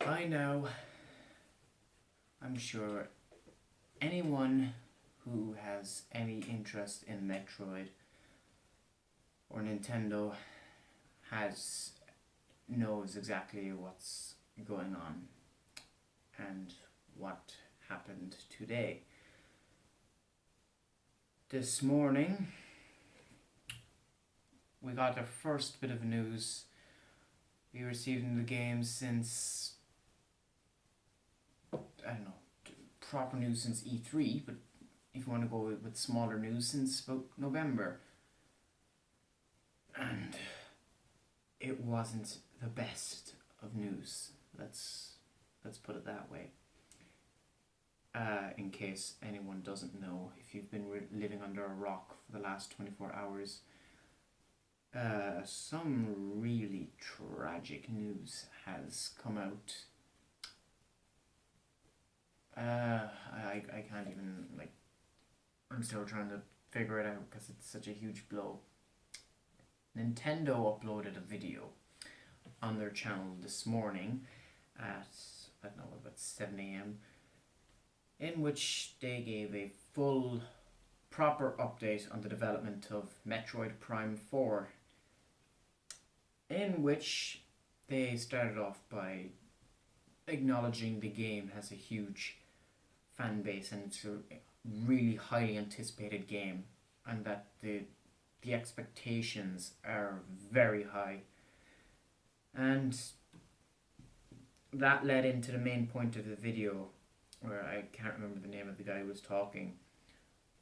By now, I'm sure anyone who has any interest in Metroid or Nintendo has knows exactly what's going on and what happened today. This morning, we got our first bit of news we received in the game since, I don't know, proper news since E3, but if you want to go with smaller news, since about November. And it wasn't the best of news. Let's put it that way. In case anyone doesn't know, if you've been living under a rock for the last 24 hours, some really tragic news has come out. I can't even, I'm still trying to figure it out because it's such a huge blow. Nintendo uploaded a video on their channel this morning at, I don't know, about 7 a.m. in which they gave a full, proper update on the development of Metroid Prime 4, in which they started off by acknowledging the game has a huge fan base and it's a really highly anticipated game, and that the expectations are very high. And that led into the main point of the video, where I can't remember the name of the guy who was talking,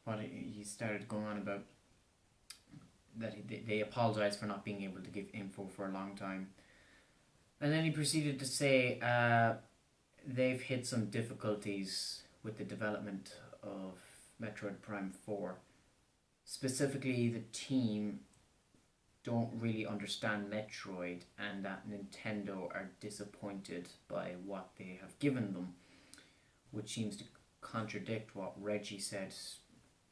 but he started going on about that they apologized for not being able to give info for a long time. And then he proceeded to say they've hit some difficulties with the development of Metroid Prime 4. Specifically, the team don't really understand Metroid, and that Nintendo are disappointed by what they have given them, which seems to contradict what Reggie said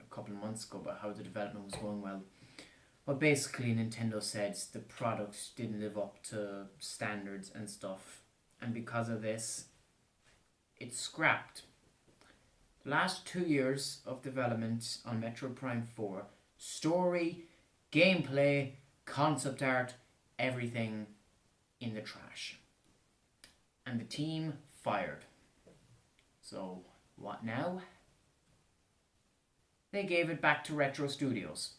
a couple of months ago about how the development was going well. But basically, Nintendo said the product didn't live up to standards and stuff, and because of this, it's scrapped. The last 2 years of development on Metroid Prime 4, story, gameplay, concept art, everything in the trash. And the team fired. So, what now? They gave it back to Retro Studios.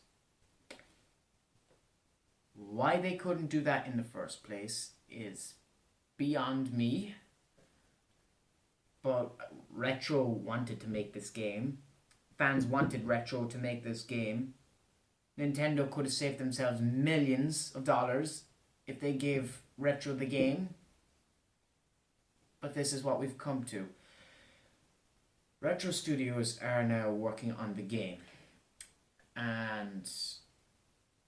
Why they couldn't do that in the first place is beyond me. But Retro wanted to make this game. Fans wanted Retro to make this game. Nintendo could have saved themselves millions of dollars if they gave Retro the game. But this is what we've come to. Retro Studios are now working on the game. And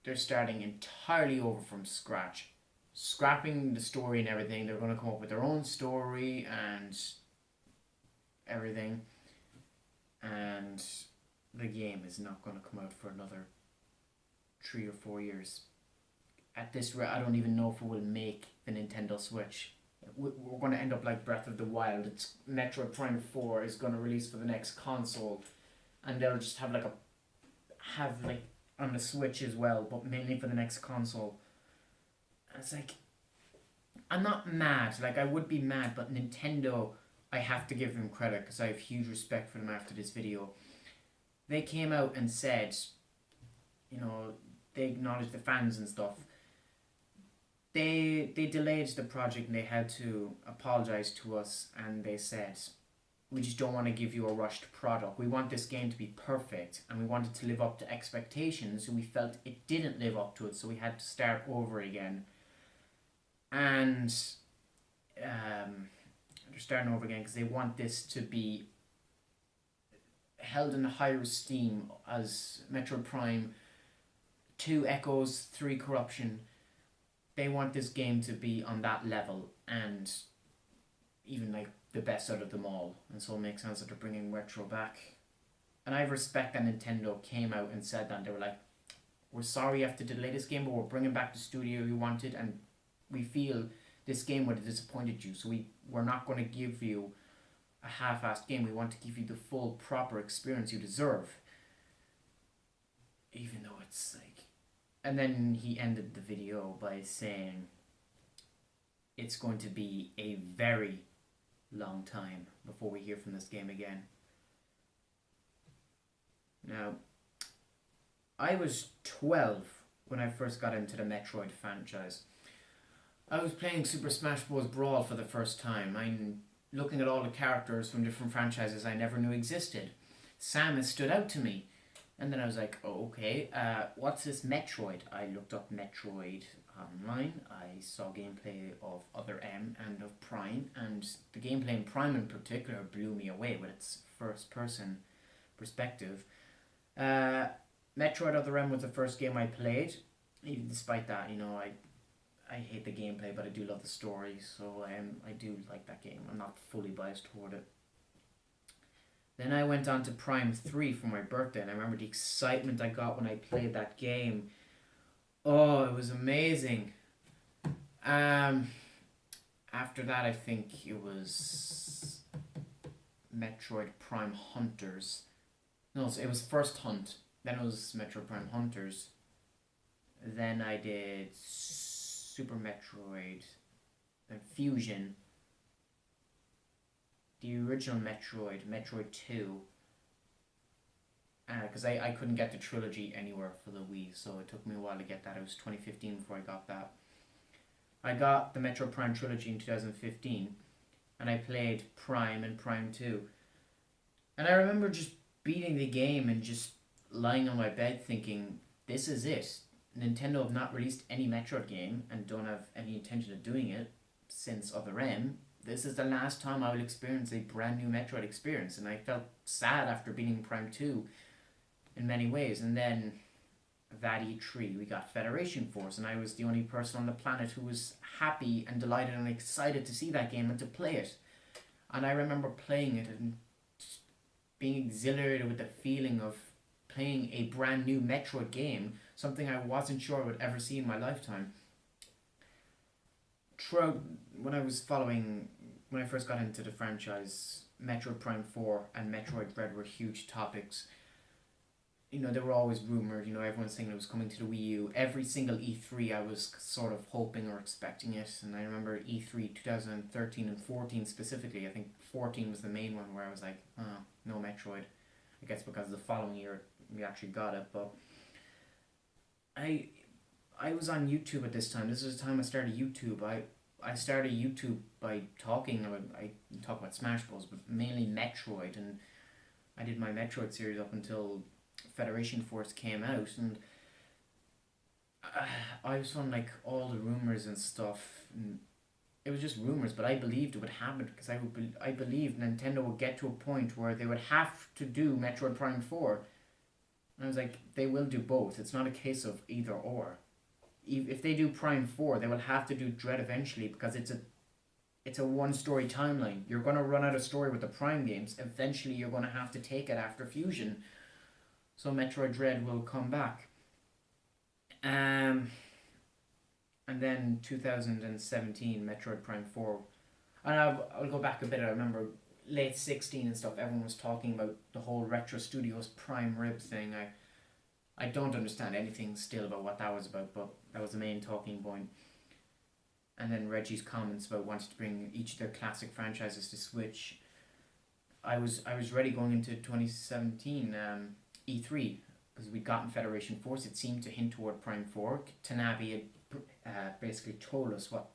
they're starting entirely over from scratch. Scrapping the story and everything. They're going to come up with their own story and everything, and the game is not going to come out for another 3 or 4 years. At this rate, I don't even know if it will make the Nintendo Switch. We're going to end up like Breath of the Wild. It's Metroid Prime 4 is going to release for the next console, and they'll just have on the Switch as well, but mainly for the next console. And it's like, I'm not mad. I would be mad, but Nintendo, I have to give them credit because I have huge respect for them after this video. They came out and said, they acknowledged the fans and stuff. They delayed the project and they had to apologize to us, and they said, we just don't want to give you a rushed product. We want this game to be perfect, and we want it to live up to expectations, and we felt it didn't live up to it, so we had to start over again. And they're starting over again because they want this to be held in higher esteem as Metroid Prime 2 Echoes, 3 Corruption. They want this game to be on that level, and even the best out of them all. And so it makes sense that they're bringing Retro back. And I respect that Nintendo came out and said that. They were like, we're sorry you have to delay this game, but we're bringing back the studio you wanted, and we feel this game would have disappointed you. So we're not going to give you a half-assed game. We want to give you the full, proper experience you deserve. Even though it's like... And then he ended the video by saying it's going to be a very long time before we hear from this game again. Now, I was 12 when I first got into the Metroid franchise. I was playing Super Smash Bros. Brawl for the first time. I'm looking at all the characters from different franchises I never knew existed. Samus stood out to me. And then I was like, oh, okay, what's this Metroid? I looked up Metroid online. I saw gameplay of Other M and of Prime. And the gameplay in Prime in particular blew me away with its first-person perspective. Metroid Other M was the first game I played. Even despite that, you know, I hate the gameplay, but I do love the story, so I do like that game. I'm not fully biased toward it. Then I went on to Prime 3 for my birthday, and I remember the excitement I got when I played that game. Oh, it was amazing. After that, I think it was Metroid Prime Hunters. No, it was first Hunt. Then it was Metroid Prime Hunters. Then I did Super Metroid. Then Fusion. The original Metroid, Metroid 2. Because I couldn't get the trilogy anywhere for the Wii, so it took me a while to get that. It was 2015 before I got that. I got the Metroid Prime trilogy in 2015, and I played Prime and Prime 2. And I remember just beating the game and just lying on my bed thinking, this is it. Nintendo have not released any Metroid game and don't have any intention of doing it since Other M. This is the last time I will experience a brand new Metroid experience, and I felt sad after beating Prime 2 in many ways. And then that E3, we got Federation Force, and I was the only person on the planet who was happy and delighted and excited to see that game and to play it. And I remember playing it and being exhilarated with the feeling of playing a brand new Metroid game, something I wasn't sure I would ever see in my lifetime. Throughout, when I first got into the franchise, Metroid Prime 4 and Metroid Dread were huge topics. You know, there were always rumored, you know, everyone's saying it was coming to the Wii U. Every single E3 I was sort of hoping or expecting it, and I remember E3 2013 and 14 specifically. I think 14 was the main one where I was like, oh, no Metroid. I guess because the following year we actually got it, but I was on YouTube at this time. This was the time I started YouTube. I started YouTube by talking about, I talk about Smash Bros, but mainly Metroid, and I did my Metroid series up until Federation Force came out, and I was on like all the rumors and stuff, and it was just rumors, but I believed it would happen because I believed Nintendo would get to a point where they would have to do Metroid Prime 4. And I was like, they will do both. It's not a case of either or. If they do Prime 4, they will have to do Dread eventually because it's a one-story timeline. You're going to run out of story with the Prime games. Eventually, you're going to have to take it after Fusion. So Metroid Dread will come back. And then 2017, Metroid Prime 4. And I'll go back a bit. I remember late 16 and stuff, everyone was talking about the whole Retro Studios Prime Rib thing. I don't understand anything still about what that was about, but that was the main talking point. And then Reggie's comments about wanting to bring each of their classic franchises to Switch. I was ready going into 2017 E3 because we'd gotten Federation Force. It seemed to hint toward Prime 4. Tanabe had basically told us what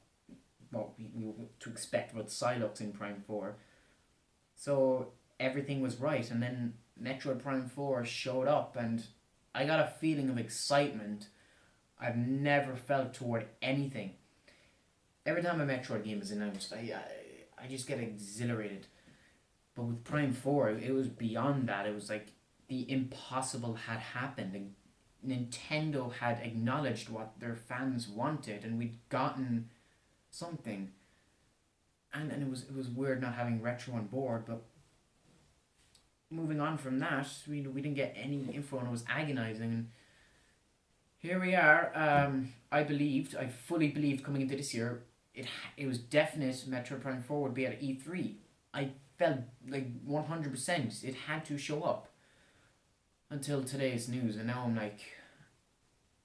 we were to expect about Psylocke in Prime 4. So everything was right, and then Metroid Prime 4 showed up, and I got a feeling of excitement I've never felt toward anything. Every time a Metroid game is announced, I just get exhilarated. But with Prime 4, it was beyond that. It was like the impossible had happened. And Nintendo had acknowledged what their fans wanted, and we'd gotten something. And it was weird not having Retro on board, but moving on from that, we didn't get any info, and it was agonizing. Here we are. I fully believed coming into this year it was definite Metroid Prime 4 would be at E3. I felt like 100% it had to show up until today's news, and now I'm like,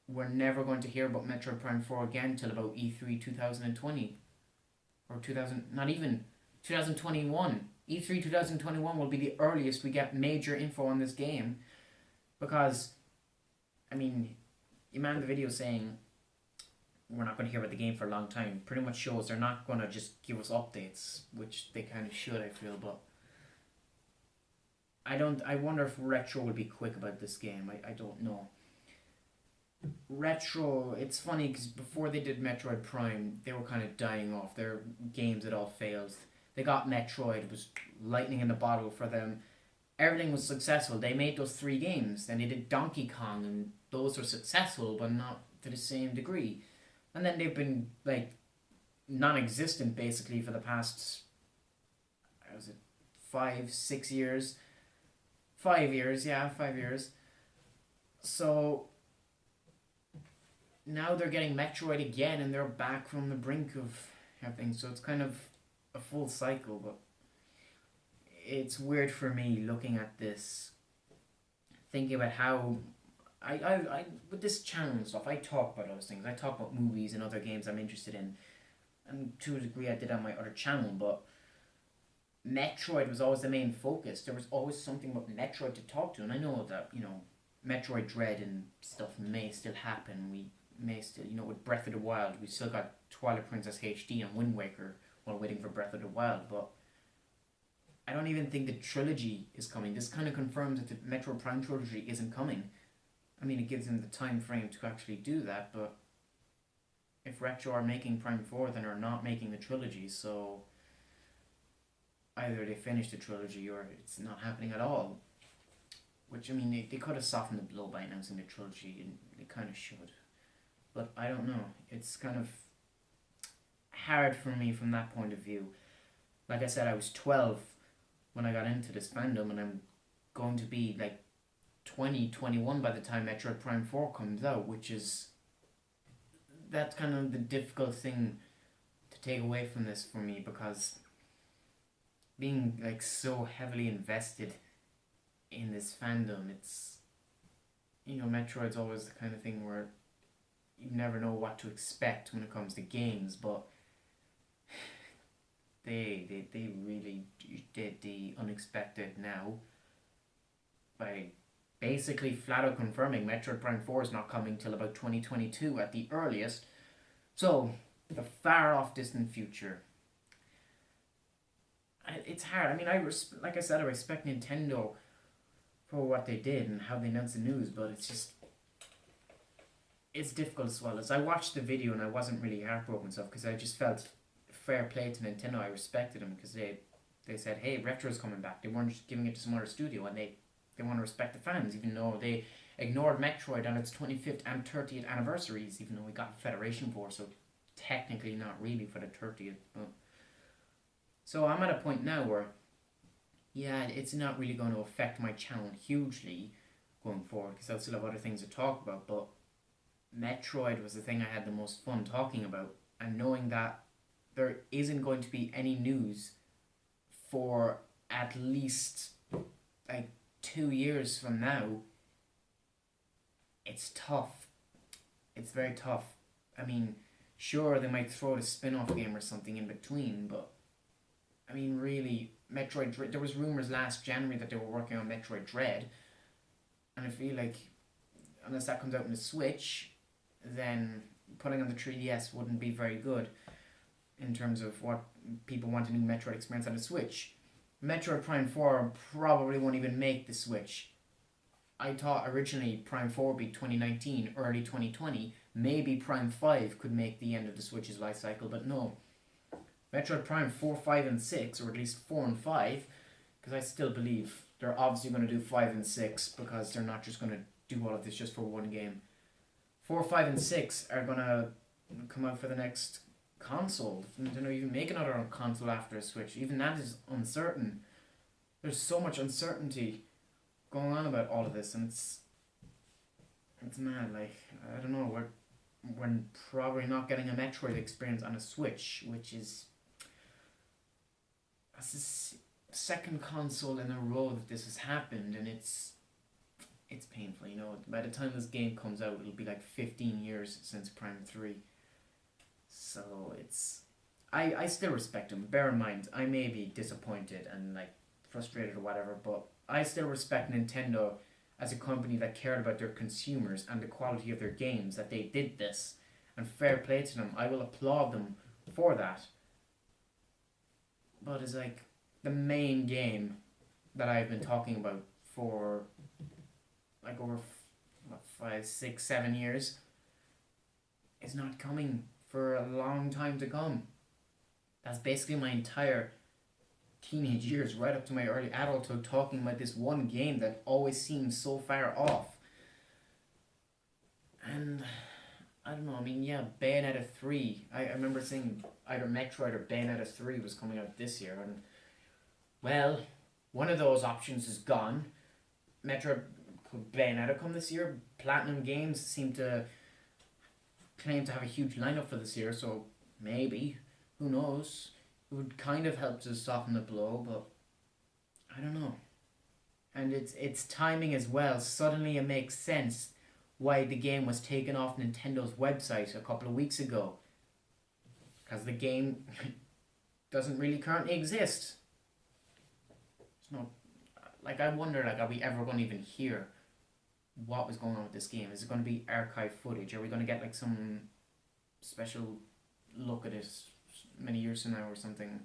we're never going to hear about Metroid Prime 4 again till about E3 2020 or 2000, not even 2021. E3 2021 will be the earliest we get major info on this game, because I mean, the man in the video saying we're not going to hear about the game for a long time pretty much shows they're not going to just give us updates, which they kind of should, I feel. But I wonder if Retro will be quick about this game. I don't know. Retro, it's funny because before they did Metroid Prime, they were kind of dying off. Their games had all failed. They got Metroid, it was lightning in the bottle for them. Everything was successful. They made those three games. Then they did Donkey Kong, and those were successful, but not to the same degree. And then they've been like non-existent basically for the past, was it 5 6 years? 5 years, yeah, 5 years. So now they're getting Metroid again, and they're back from the brink of everything. So it's kind of a full cycle, but it's weird for me looking at this, thinking about how I with this channel and stuff, I talk about those things. I talk about movies and other games I'm interested in, and to a degree I did on my other channel, but Metroid was always the main focus. There was always something about Metroid to talk to, and I know that, Metroid Dread and stuff may still happen. We may still, with Breath of the Wild, we still got Twilight Princess HD and Wind Waker while waiting for Breath of the Wild, but I don't even think the trilogy is coming. This kind of confirms that the Metroid Prime trilogy isn't coming. I mean, it gives them the time frame to actually do that, but if Retro are making Prime 4, then they're not making the trilogy, so either they finish the trilogy or it's not happening at all. Which, I mean, they could have softened the blow by announcing the trilogy, and they kind of should. But I don't know. It's kind of hard for me from that point of view. Like I said, I was 12 when I got into this fandom, and I'm going to be like 2021 by the time Metroid Prime 4 comes out, which is, that's kind of the difficult thing to take away from this for me, because being like so heavily invested in this fandom, it's, Metroid's always the kind of thing where you never know what to expect when it comes to games, but they really did the unexpected now by basically flat out confirming Metroid Prime 4 is not coming till about 2022 at the earliest. So, the far off distant future. It's hard. I mean, like I said, I respect Nintendo for what they did and how they announced the news, but it's difficult to swallow. So I watched the video and I wasn't really heartbroken and stuff, because I just felt fair play to Nintendo. I respected them because they said, hey, Retro's coming back. They weren't just giving it to some other studio, and they want to respect the fans, even though they ignored Metroid on its 25th and 30th anniversaries, even though we got Federation 4, so technically not really for the 30th. But so I'm at a point now where, yeah, it's not really going to affect my channel hugely going forward, because I'll still have other things to talk about, but Metroid was the thing I had the most fun talking about, and knowing that there isn't going to be any news for at least like 2 years from now, it's tough. It's very tough. I mean, sure, they might throw a spin-off game or something in between, but I mean, really, Metroid, there was rumors last January that they were working on Metroid Dread, and I feel like unless that comes out on the Switch, then putting on the 3DS wouldn't be very good in terms of what people want a new Metroid experience on the Switch. Metroid Prime 4 probably won't even make the Switch. I thought originally Prime 4 would be 2019, early 2020. Maybe Prime 5 could make the end of the Switch's life cycle, but no. Metroid Prime 4, 5, and 6, or at least 4 and 5, because I still believe they're obviously going to do 5 and 6, because they're not just going to do all of this just for one game. 4, 5, and 6 are going to come out for the next console. They don't even make another console after a Switch. Even that is uncertain. There's so much uncertainty going on about all of this, and it's mad. Like, I don't know, we're probably not getting a Metroid experience on a Switch, which is that's the second console in a row that this has happened, and it's painful. You know, by the time this game comes out, it'll be like 15 years since Prime 3. So it's I still respect him. Bear in mind, I may be disappointed and like frustrated or whatever, but I still respect Nintendo as a company that cared about their consumers and the quality of their games, that they did this. And fair play to them. I will applaud them for that. But it's like the main game that I've been talking about for like over what, 5, 6, 7 years is not coming for a long time to come. That's basically my entire teenage years, right up to my early adulthood, talking about this one game that always seems so far off. And I don't know, I mean, yeah, Bayonetta 3. I remember seeing either Metroid or Bayonetta 3 was coming out this year, and well, one of those options is gone. Metroid, could Bayonetta come this year? Platinum Games seem to claim to have a huge lineup for this year, so maybe. Who knows? It would kind of help to soften the blow, but I don't know. And it's timing as well. Suddenly it makes sense why the game was taken off Nintendo's website a couple of weeks ago. Because the game doesn't really currently exist. It's not like I wonder, like, are we ever going to even hear what was going on with this game? Is it going to be archive footage? Are we going to get like some special look at it many years from now or something?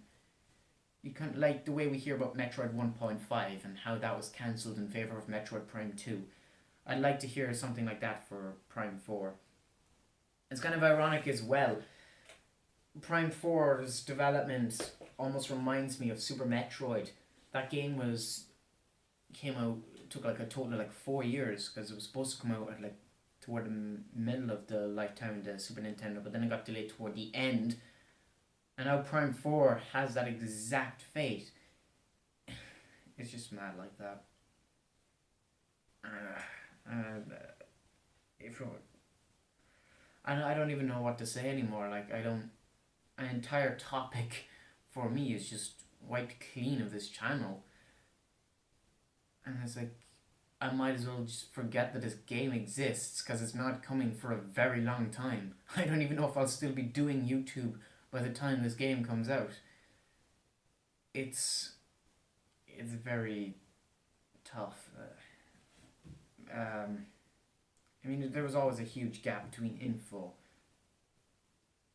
You can't, like the way we hear about Metroid 1.5 and how that was cancelled in favour of Metroid Prime 2. I'd like to hear something like that for Prime 4. It's kind of ironic as well. Prime 4's development almost reminds me of Super Metroid. That game came out, took like a total of like 4 years, because it was supposed to come out at like toward the middle of the lifetime of the Super Nintendo, but then it got delayed toward the end. And now Prime 4 has that exact fate. It's just mad like that. If I don't even know what to say anymore. Like, I don't. An entire topic for me is just wiped clean of this channel. And it's like, I might as well just forget that this game exists, because it's not coming for a very long time. I don't even know if I'll still be doing YouTube by the time this game comes out. It's very tough. I mean, there was always a huge gap between info.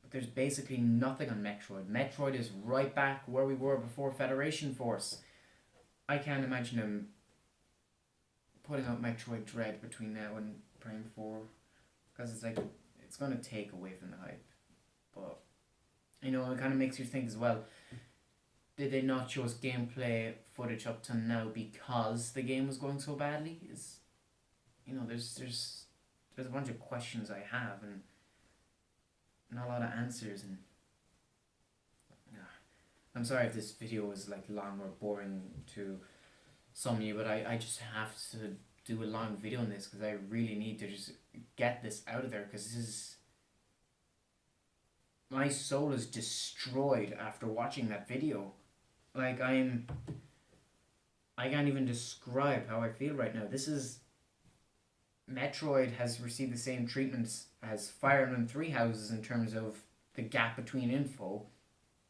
But there's basically nothing on Metroid. Metroid is right back where we were before Federation Force. I can't imagine him putting out Metroid Dread between now and Prime 4. Because it's like, it's going to take away from the hype. But, you know, it kind of makes you think as well, did they not show us gameplay footage up to now because the game was going so badly? Is, you know, there's a bunch of questions I have and not a lot of answers, and I'm sorry if this video is like long or boring to some of you, but I just have to do a long video on this because I really need to just get this out of there, because this is, my soul is destroyed after watching that video. Like, I can't even describe how I feel right now. This is, Metroid has received the same treatments as Fire Emblem Three Houses in terms of the gap between info,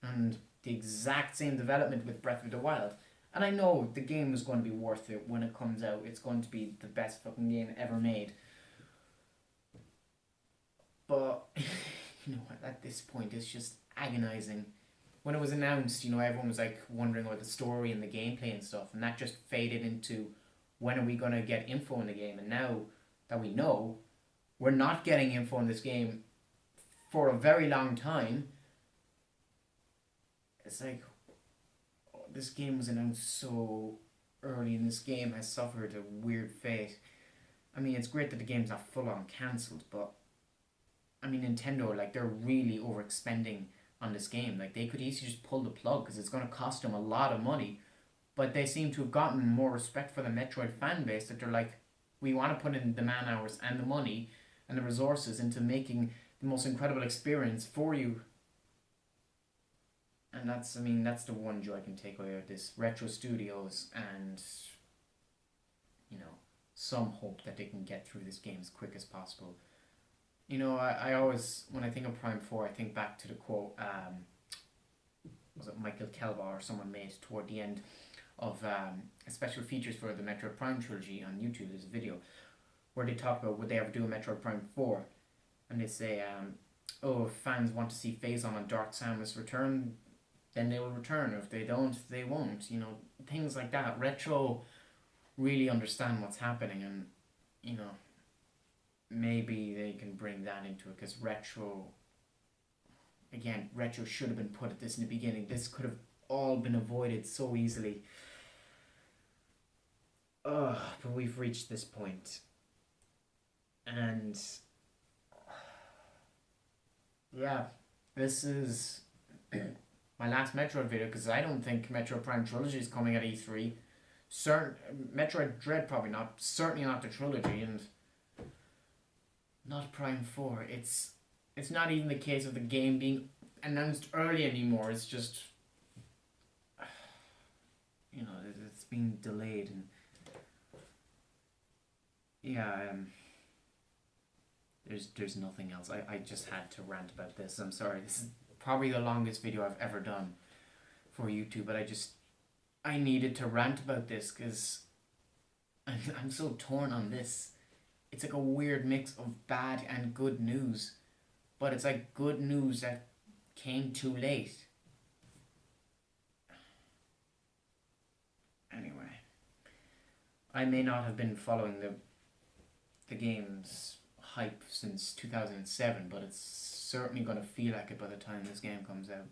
and the exact same development with Breath of the Wild. And I know the game is going to be worth it when it comes out. It's going to be the best fucking game ever made. But, you know, at this point, it's just agonizing. When it was announced, you know, everyone was like wondering about the story and the gameplay and stuff, and that just faded into, when are we going to get info in the game? And now that we know we're not getting info in this game for a very long time, it's like, oh, this game was announced so early, and this game has suffered a weird fate. I mean, it's great that the game's not full on cancelled, but I mean, Nintendo, like, they're really overexpending on this game. Like, they could easily just pull the plug because it's going to cost them a lot of money, but they seem to have gotten more respect for the Metroid fan base, that they're like, we want to put in the man hours and the money and the resources into making the most incredible experience for you. And that's, I mean, that's the one joy I can take away of this. Retro Studios, and, you know, some hope that they can get through this game as quick as possible. You know, I always, when I think of Prime 4, I think back to the quote, was it Michael Kelba or someone made toward the end of special features for the Metroid Prime trilogy on YouTube. There's a video where they talk about would they ever do a Metroid Prime 4, and they say, oh, if fans want to see Phazon and Dark Samus return, then they will return, or if they don't, they won't. You know, things like that. Retro really understand what's happening, and, you know, maybe they can bring that into it, because Retro should have been put at this in the beginning. This could have all been avoided so easily. But we've reached this point. And yeah, this is my last Metroid video, because I don't think Metroid Prime Trilogy is coming at E3. Metroid Dread probably not. Certainly not the trilogy, and not Prime 4. It's not even the case of the game being announced early anymore. It's just, you know, it's been delayed, and yeah, there's nothing else. I just had to rant about this. I'm sorry. This is probably the longest video I've ever done for YouTube, but I needed to rant about this, because I'm so torn on this. It's like a weird mix of bad and good news, but it's like good news that came too late. Anyway, I may not have been following the game's hype since 2007, but it's certainly going to feel like it by the time this game comes out.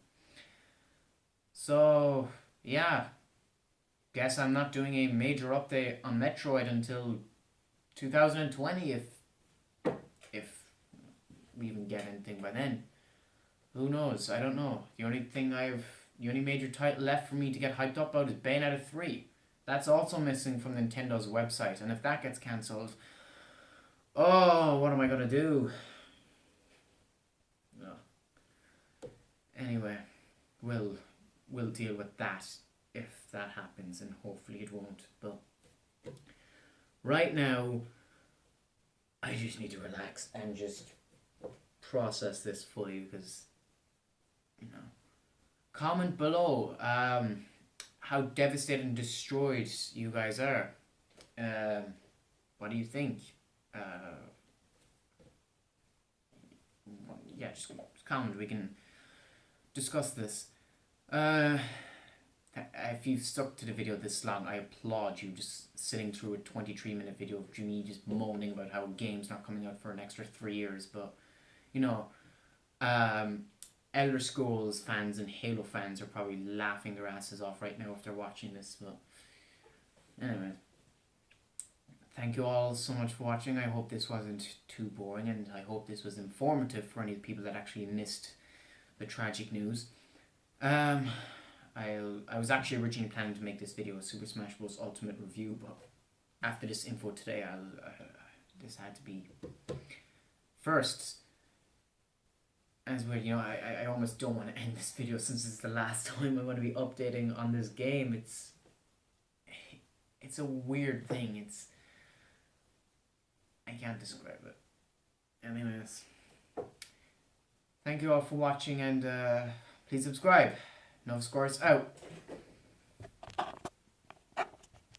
So, yeah, guess I'm not doing a major update on Metroid until 2020, if we even get anything by then. Who knows? I don't know. The only major title left for me to get hyped up about is Bayonetta 3. That's also missing from Nintendo's website, and if that gets cancelled, oh, what am I gonna do? No. Anyway, we'll deal with that if that happens, and hopefully it won't. But right now, I just need to relax and just process this fully, because, you know, comment below how devastated and destroyed you guys are. What do you think? Yeah, just comment. We can discuss this. If you've stuck to the video this long, I applaud you, just sitting through a 23-minute video of me just moaning about how a game's not coming out for an extra 3 years. But, you know, Elder Scrolls fans and Halo fans are probably laughing their asses off right now if they're watching this. But anyway, thank you all so much for watching. I hope this wasn't too boring, and I hope this was informative for any people that actually missed the tragic news. I was actually originally planning to make this video a Super Smash Bros. Ultimate review, but after this info today, this had to be first. As well, you know, I almost don't want to end this video, since it's the last time I'm going to be updating on this game. It's a weird thing. I can't describe it. Anyways, thank you all for watching, and please subscribe. Nova Scores out.